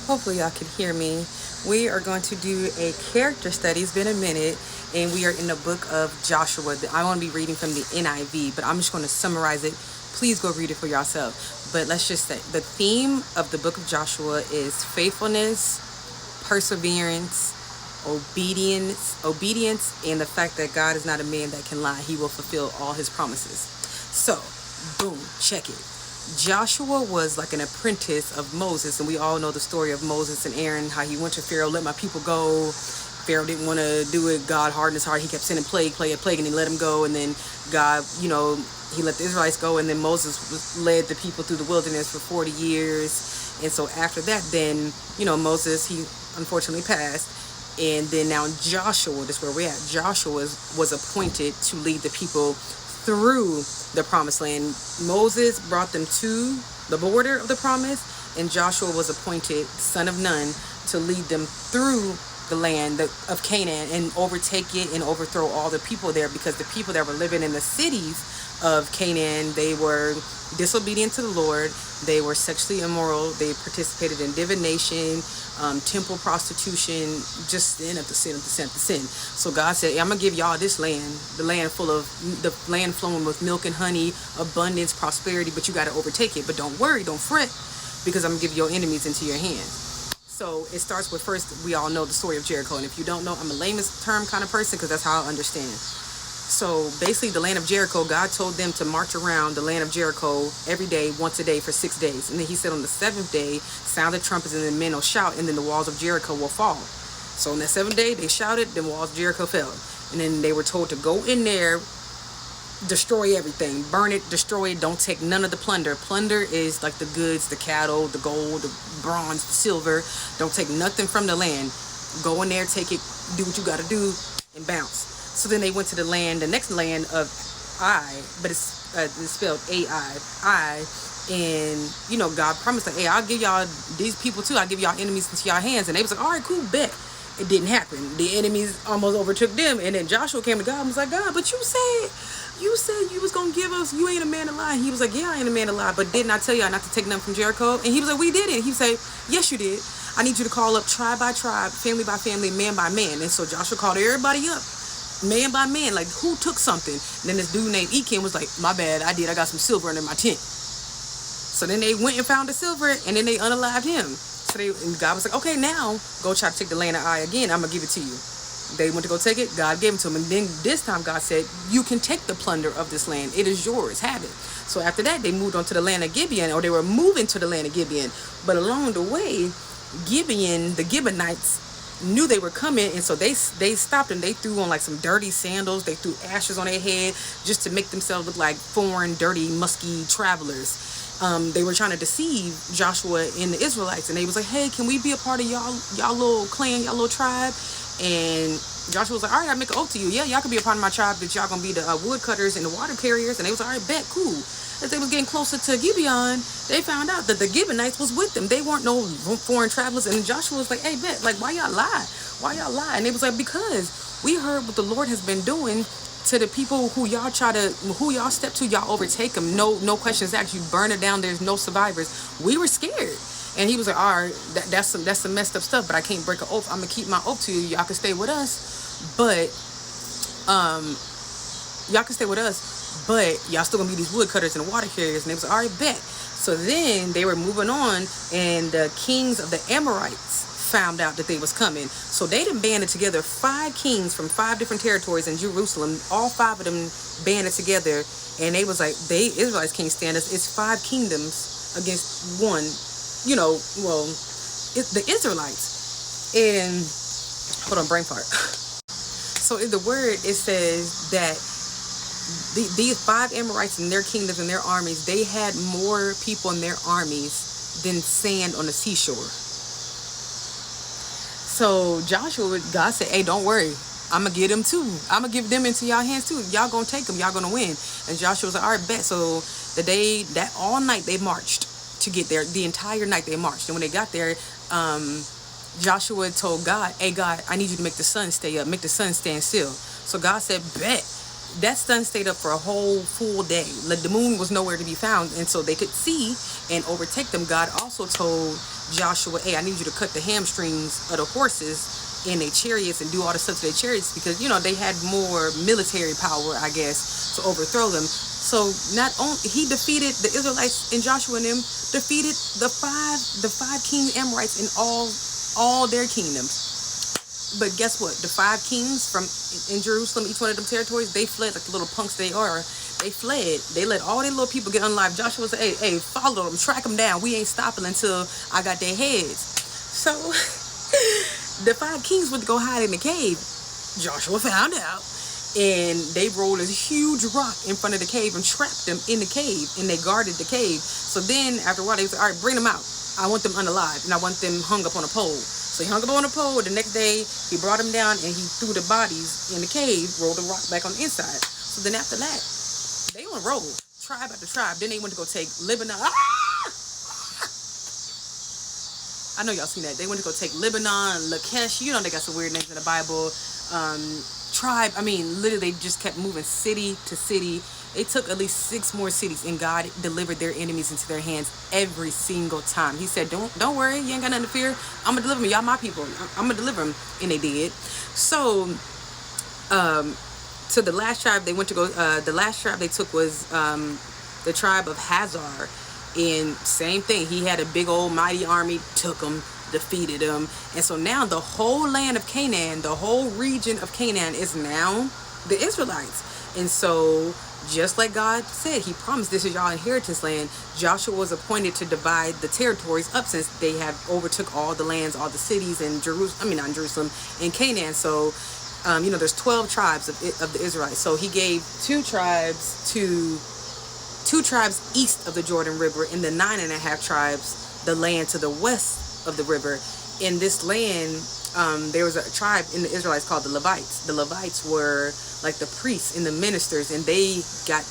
Hopefully, y'all can hear me. We are going to do a character study. It's been a minute, and we are in the book of Joshua. I want to be reading from the NIV, but I'm just going to summarize it. Please go read it for yourself. But let's just say the theme of the book of Joshua is faithfulness, perseverance, obedience, and the fact that God is not a man that can lie. He will fulfill all his promises. So, boom, check it. Joshua was like an apprentice of Moses, and we all know the story of Moses and Aaron, how he went to Pharaoh, let my people go. Pharaoh didn't want to do it. God hardened his heart. He kept sending plague, and he let him go. And then God, he let the Israelites go. And then Moses led the people through the wilderness for 40 years. And so after that, then, Moses, he unfortunately passed. And then now Joshua, that's where we're at. Joshua was appointed to lead the people through the promised land. Moses brought them to the border of the promise, and Joshua was appointed, son of Nun, to lead them through the land of Canaan and overtake it and overthrow all the people there, because the people that were living in the cities of Canaan, they were disobedient to the Lord. They were sexually immoral. They participated in divination, temple prostitution, just sin after sin after sin after sin. So God said, I'm going to give y'all this land, the land flowing with milk and honey, abundance, prosperity, but you got to overtake it. But don't worry, don't fret, because I'm going to give your enemies into your hands. So it starts with, first, we all know the story of Jericho. And if you don't know, I'm a layman's term kind of person, because that's how I understand. So basically, the land of Jericho, God told them to march around the land of Jericho every day, once a day, for 6 days. And then he said on the seventh day, sound the trumpets, and then men will shout, and then the walls of Jericho will fall. So on that seventh day, they shouted, the walls of Jericho fell. And then they were told to go in there, destroy everything, burn it, destroy it, don't take none of the plunder. Plunder is like the goods, the cattle, the gold, the bronze, the silver. Don't take nothing from the land. Go in there, take it, do what you got to do, and bounce. So then they went to the next land of Ai, but it's spelled A-I, and, God promised that, hey, I'll give y'all these people too. I'll give y'all enemies into y'all hands. And they was like, all right, cool, bet. It didn't happen. The enemies almost overtook them. And then Joshua came to God and was like, God, but you said you was going to give us, you ain't a man to lie. He was like, yeah, I ain't a man to lie, but didn't I tell y'all not to take nothing from Jericho? And he was like, we did it. He said, yes, you did. I need you to call up tribe by tribe, family by family, man by man. And so Joshua called everybody up, man by man, like, who took something? And then this dude named Achan was like, my bad, I got some silver under my tent. So then they went and found the silver, and then they unalived him. And God was like, okay, now go try to take the land of Ai again. I'm gonna give it to you. They went to go take it. God gave it to them. And then this time God said, you can take the plunder of this land. It is yours. Have it. So after that, they moved on to the land of Gibeon, or they were moving to the land of Gibeon. But along the way, the Gibeonites knew they were coming, and so they stopped, and they threw on like some dirty sandals. They threw ashes on their head just to make themselves look like foreign, dirty, musky travelers. They were trying to deceive Joshua and the Israelites, and they was like, hey, can we be a part of y'all little clan, y'all little tribe? And Joshua was like, all right, I make an oath to you. Yeah, y'all can be a part of my tribe, but y'all gonna be the woodcutters and the water carriers. And they was like, all right, bet, cool. As they was getting closer to Gibeon, they found out that the Gibeonites was with them. They weren't no foreign travelers. And Joshua was like, hey, bet, like, why y'all lie? And they was like, because we heard what the Lord has been doing to the people who y'all step to, y'all overtake them. No questions asked. You burn it down. There's no survivors. We were scared. And he was like, all right, that's some messed up stuff, but I can't break an oath. I'm gonna keep my oath to you. Y'all can stay with us, but y'all still gonna be these woodcutters and water carriers. And they was like, all right, bet. So then they were moving on, and the kings of the Amorites found out that they was coming. So they done banded together 5 kings from 5 different territories in Jerusalem. All 5 of them banded together, and they was like, they Israelites can't stand us. It's 5 kingdoms against one. The Israelites. And hold on, brain fart. So in the word, it says that these 5 Amorites and their kingdoms and their armies, they had more people in their armies than sand on the seashore. So God said, hey, don't worry. I'm going to get them too. I'm going to give them into y'all hands too. Y'all going to take them. Y'all going to win. And Joshua was like, all right, bet. So all night they marched to get there. The entire night they marched. And when they got there, Joshua told God, hey, God, I need you to make the sun stay up. Make the sun stand still. So God said, bet. that sun stayed up for a whole full day. Like, the moon was nowhere to be found, and so they could see and overtake them. God also told Joshua, hey, I need you to cut the hamstrings of the horses in their chariots and do all the stuff to their chariots, because they had more military power, I guess, to overthrow them. So not only he defeated the Israelites, and Joshua and them defeated the five king Amorites in all their kingdoms. But guess what? The five kings in Jerusalem, each one of them territories, they fled like the little punks they are. They fled. They let all their little people get unalive. Joshua said, hey, follow them, track them down. We ain't stopping until I got their heads. So the five kings went to go hide in the cave. Joshua found out. And they rolled a huge rock in front of the cave and trapped them in the cave. And they guarded the cave. So then after a while, they said, all right, bring them out. I want them unalive. And I want them hung up on a pole. So he hung up on a pole. The next day, he brought them down and he threw the bodies in the cave, rolled the rock back on the inside. So then after that, they on a roll, tribe after tribe. Then they went to go take Lebanon. I know y'all seen that. They went to go take Lebanon, Lachish. They got some weird names in the Bible. Literally they just kept moving city to city. They took at least 6 more cities, and God delivered their enemies into their hands every single time. He said, don't worry, you ain't got nothing to fear. I'm gonna deliver them. Y'all my people. I'm gonna deliver them. And they did. So the last tribe they went to go, the last tribe they took was the tribe of Hazar. And same thing, he had a big old mighty army, took them, defeated them. And so now the whole land of Canaan, the whole region of Canaan is now the Israelites. And so just like God said, he promised this is y'all inheritance land, Joshua was appointed to divide the territories up, since they have overtook all the lands, all the cities in not Jerusalem, in Canaan. So there's 12 tribes of the Israelites. So he gave two tribes east of the Jordan River, and the 9.5 tribes the land to the west of the river. In this land, there was a tribe in the Israelites called the Levites. The Levites were like the priests and the ministers, and they got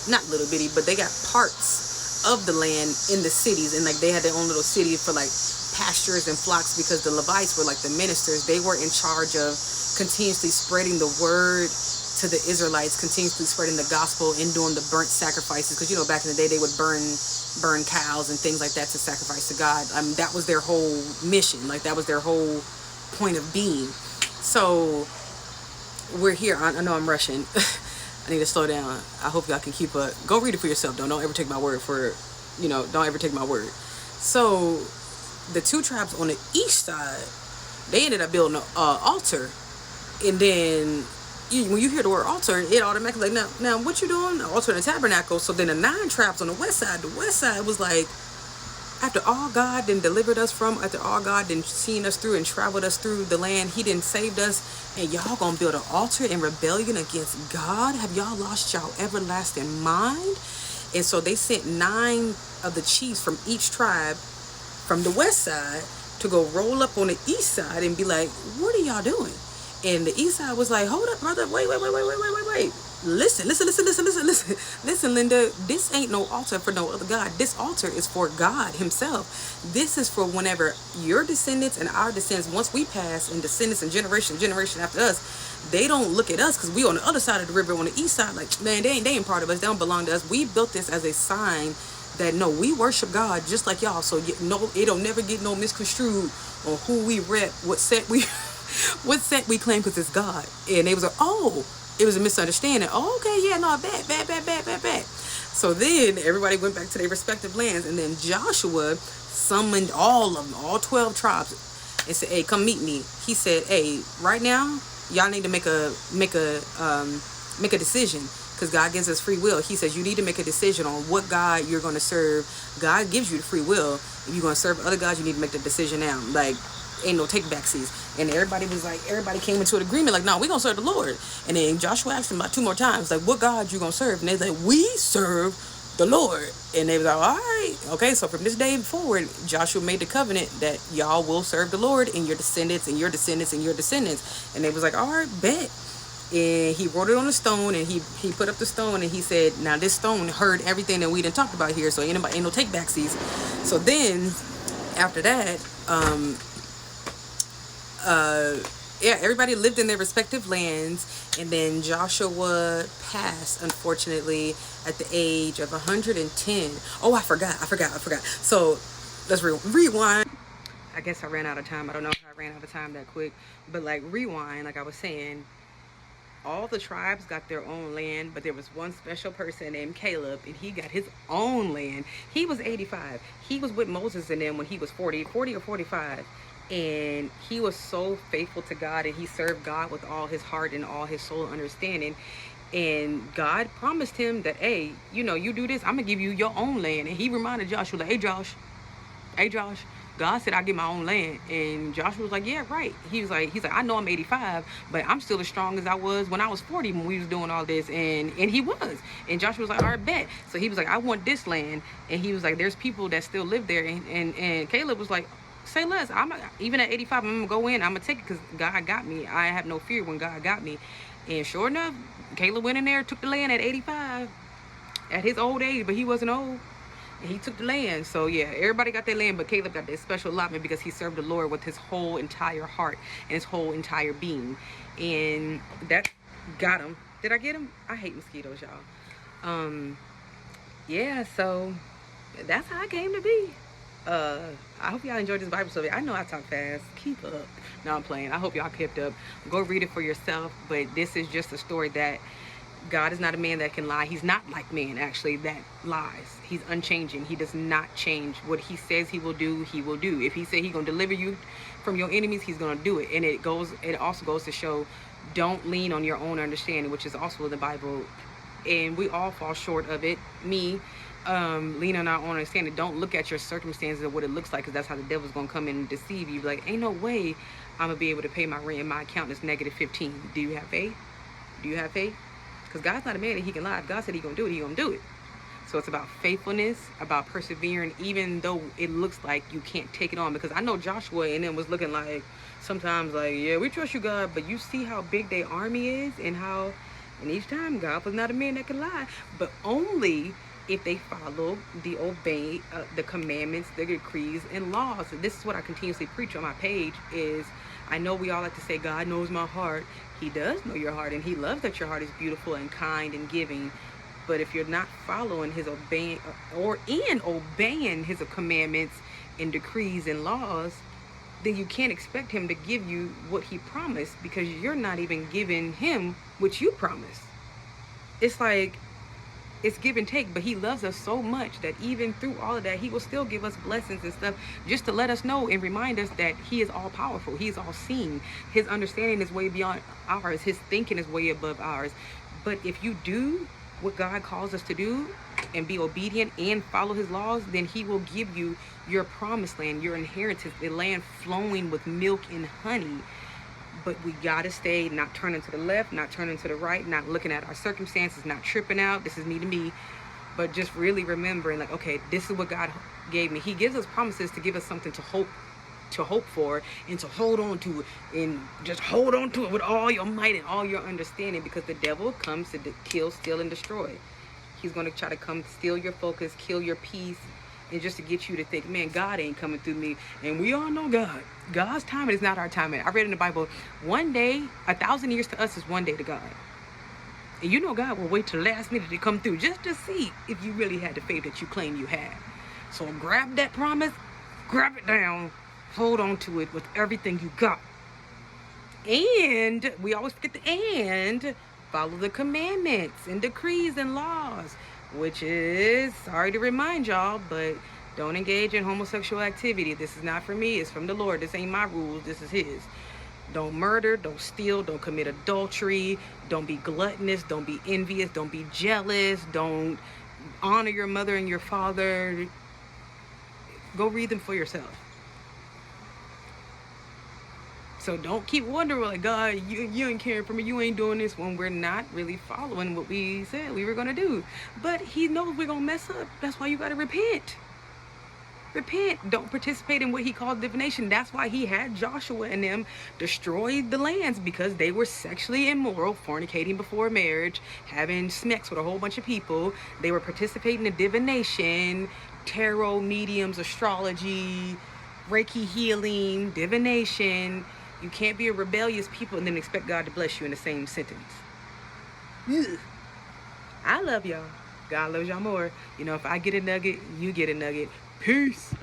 not little bitty, but they got parts of the land in the cities, and like they had their own little city for like pastures and flocks, because the Levites were like the ministers. They were in charge of continuously spreading the word to the Israelites, continuously spreading the gospel and doing the burnt sacrifices, because back in the day they would burn cows and things like that to sacrifice to God. That was their whole mission. Like, that was their whole point of being. So we're here. I know I'm rushing. I need to slow down. I hope y'all can keep up. Go read it for yourself. Don't ever take my word for, don't ever take my word. So the two tribes on the east side, they ended up building an altar. And then when you hear the word altar, it automatically like, now what you doing? The altar and the tabernacle. So then the 9 tribes on the west side was like, after all God then delivered us from, after all God then seen us through and traveled us through the land, he didn't saved us, and y'all gonna build an altar in rebellion against God? Have y'all lost y'all everlasting mind? And so they sent 9 of the chiefs from each tribe from the west side to go roll up on the east side and be like, what are y'all doing? And the east side was like, hold up, brother, wait. Listen, Linda, this ain't no altar for no other God. This altar is for God himself. This is for whenever your descendants and our descendants, once we pass, and descendants and generation after us, they don't look at us, because we on the other side of the river on the east side, like, man, they ain't part of us. They don't belong to us. We built this as a sign that, no, we worship God just like y'all. So it'll never get no misconstrued on who we rep, what set we claim, because it's God. And they was like, oh, it was a misunderstanding. Oh, okay, yeah, no, bad. So then everybody went back to their respective lands, and then Joshua summoned all of them, all 12 tribes, and said, hey, come meet me. He said, hey, right now, y'all need to make a decision, because God gives us free will. He says you need to make a decision on what God you're going to serve. God gives you the free will. If you're going to serve other gods, you need to make the decision now. Like, ain't no take backsies. And everybody came into an agreement, like, no, we're gonna serve the Lord. And then Joshua asked them about 2 more times, like, what God you gonna serve? And they like, we serve the Lord. And they was like, all right, okay. So from this day forward, Joshua made the covenant that y'all will serve the Lord, and your descendants and your descendants and your descendants. And they was like, all right, bet. And he wrote it on a stone, and he put up the stone, and he said, now this stone heard everything that we done talked about here, so ain't no take backsies. So then after that, yeah, everybody lived in their respective lands, and then Joshua passed, unfortunately, at the age of 110. Oh, I forgot. So let's rewind. I guess I ran out of time. I don't know if I ran out of time that quick, but like rewind, like I was saying, all the tribes got their own land, but there was one special person named Caleb, and he got his own land. He was 85. He was with Moses and them when he was 40 or 45. And he was so faithful to God, and he served God with all his heart and all his soul understanding. And God promised him that, hey, you do this, I'm gonna give you your own land. And he reminded Joshua, like, hey Josh, God said I get my own land. And Joshua was like, yeah, right. He's like, I know I'm 85, but I'm still as strong as I was when I was 40 when we was doing all this. And he was. And Joshua was like, all right, bet. So he was like, I want this land. And he was like, there's people that still live there. And Caleb was like, say less. Even at 85, I'm gonna go in. I'm gonna take it because God got me. I have no fear when God got me. And sure enough, Caleb went in there, took the land at 85, at his old age, but he wasn't old. And he took the land. So yeah, everybody got their land, but Caleb got this special allotment because he served the Lord with his whole entire heart and his whole entire being. And that got him. Did I get him? I hate mosquitoes, y'all. Yeah, so that's how I came to be. I hope y'all enjoyed this Bible study. I know I talk fast. Keep up. No, I'm playing. I hope y'all kept up. Go read it for yourself. But this is just a story that God is not a man that can lie. He's not like man, actually, that lies. He's unchanging. He does not change. What he says he will do, he will do. If he said he's going to deliver you from your enemies, he's going to do it. And it also goes to show, don't lean on your own understanding, which is also in the Bible. And we all fall short of it. Me, lean on our own understanding. Don't look at your circumstances or what it looks like, because that's how the devil's going to come in and deceive you. Like, ain't no way I'm going to be able to pay my rent and my account is negative 15. Do you have faith? Do you have faith? Because God's not a man that he can lie. If God said he's going to do it, he's going to do it. So it's about faithfulness, about persevering, even though it looks like you can't take it on. Because I know Joshua and them was looking like, sometimes like, yeah, we trust you, God. But you see how big their army is, and each time God was not a man that can lie. But only if they follow the commandments, the decrees, and laws. So this is what I continuously preach on my page is, I know we all like to say, God knows my heart. He does know your heart, and he loves that your heart is beautiful and kind and giving. But if you're not following obeying his commandments and decrees and laws, then you can't expect him to give you what he promised, because you're not even giving him what you promised. It's like, it's give and take, but he loves us so much that even through all of that, he will still give us blessings and stuff, just to let us know and remind us that he is all powerful. He is all seeing. His understanding is way beyond ours. His thinking is way above ours. But if you do what God calls us to do and be obedient and follow his laws, then he will give you your promised land, your inheritance, the land flowing with milk and honey. But we gotta stay, not turning to the left, not turning to the right, not looking at our circumstances, not tripping out. This is me to me, but just really remembering, like, okay, this is what God gave me. He gives us promises to give us something to hope for, and to hold on to it, and just hold on to it with all your might and all your understanding, because the devil comes to kill, steal, and destroy. He's going to try to come steal your focus, kill your peace, and just to get you to think, man, God ain't coming through me. And we all know God's timing is not our timing. I read in the Bible, one day, 1,000 years to us is one day to God. And you know God will wait till the last minute to come through, just to see if you really had the faith that you claim you had. So grab that promise, grab it down, hold on to it with everything you got. And we always forget the and, follow the commandments and decrees and laws, which is, sorry to remind y'all, but don't engage in homosexual activity. This is not for me, it's from the Lord. This ain't my rules, this is his. Don't murder, don't steal, don't commit adultery, don't be gluttonous, don't be envious, don't be jealous, don't honor your mother and your father. Go read them for yourself. So don't keep wondering, like, God, you ain't caring for me, you ain't doing this, when we're not really following what we said we were going to do. But he knows we're going to mess up. That's why you got to repent. Repent. Don't participate in what he called divination. That's why he had Joshua and them destroy the lands, because they were sexually immoral, fornicating before marriage, having sex with a whole bunch of people. They were participating in divination, tarot, mediums, astrology, Reiki healing, divination. You can't be a rebellious people and then expect God to bless you in the same sentence. Ugh. I love y'all. God loves y'all more. You know, if I get a nugget, you get a nugget. Peace.